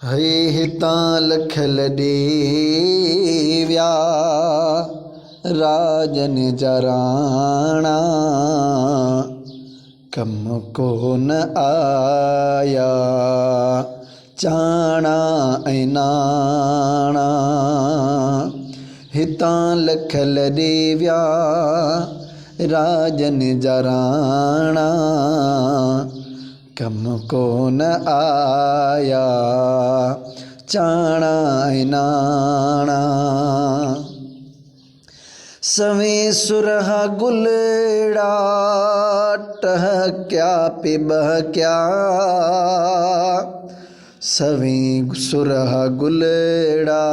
हरे हितां लखल देव्या राजन जराणा कम को न आया चाणा ऐनाणा। हितां लखल देव्या राजन जराणा कम को न आया चाणा ऐनाणा। सवें सुरहा गुलड़ा टहक्या पे बहक्या, सवें सुरहा गुलड़ा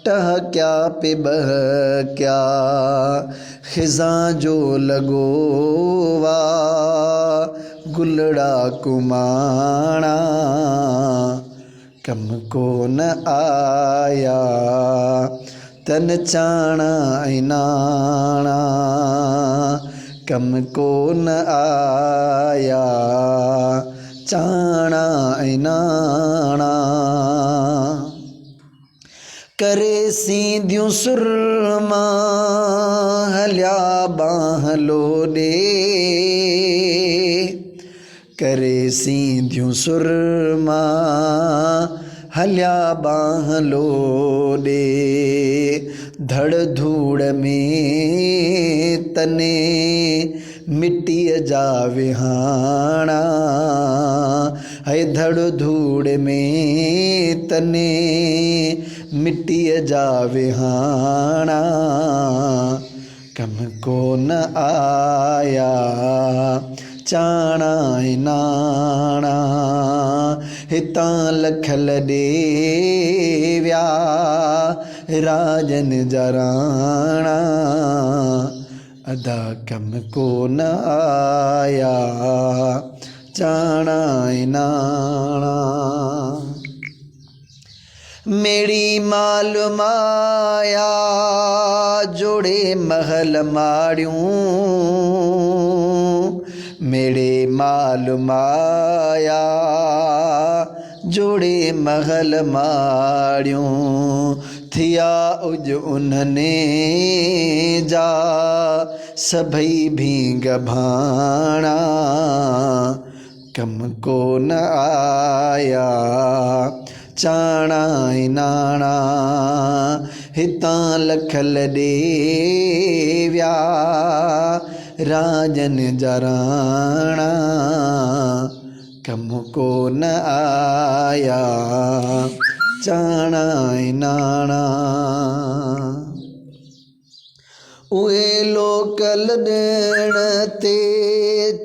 टहक्या पे बहक्या। खिज़ां जो लगोवा गुलड़ा कुमाणा कम को न आया तन चाणा ऐनाणा कम को न आया चाणा ऐनाणा। करे सींधियूं सुरमा हलिया बांह लोॾे, करे सींधियूं सुरमा हलिया बांह लोॾे। धड़ धूड़ में तने मिट्टीअ जा विहाणा, है धड़ धूड़ में तने मिट्टीअ जा विहाणा कम को न आया चाणा ऐनाणा। हितां लखल देव्या राजन जराणा अदा कम को न आया चाणा ऐनाणा। मेरी माल माया जोड़े महल माड़ियूं, मेरे माल माया जोड़े महल माड़ियूं। थिया उज उन्हने जा सभई भींग भाणा कम को न आया चाणा ऐनाणा। हितां लखल देव्या राजन जराणा कम को न आया चाणा ऐनाणा। उहे लोक लॾण ते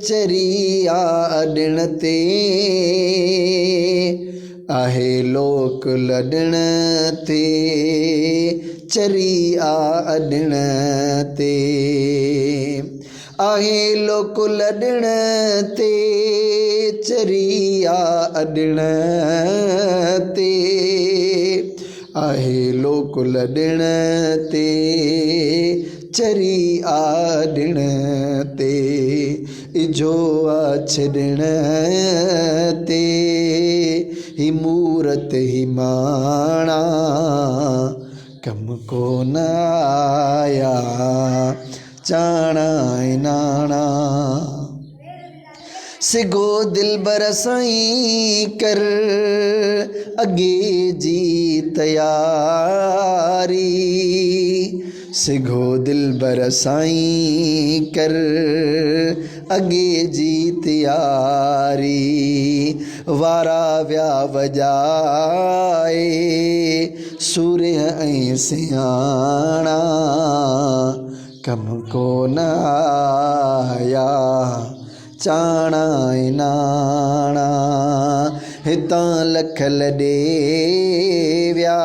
चरिया अॾण ते, आहे लोक लॾण ते चरिया अॾण ते। आहे लोक लॾण ते चरिया अॾण ते, आहे लोक लॾण ते चरिया अॾण ते। इजो छॾण ते ही मूरत ही माणा कम को न आया चाणा ऐनाणा। सिगो दिलबर साईं कर अगे जी तयारी, सिगो दिलबर साईं कर अगे जी तयारी। वारा विया वॼाए सूर्य ऐं सियाणा कम को न आया चाणा ऐनाणा। हितां लखल देव्या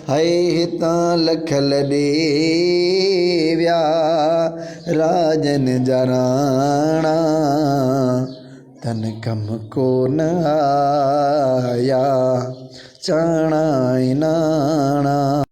है हितां लखल देव्या राजन जराणा तन कम को न आया चाणा ऐनाणा।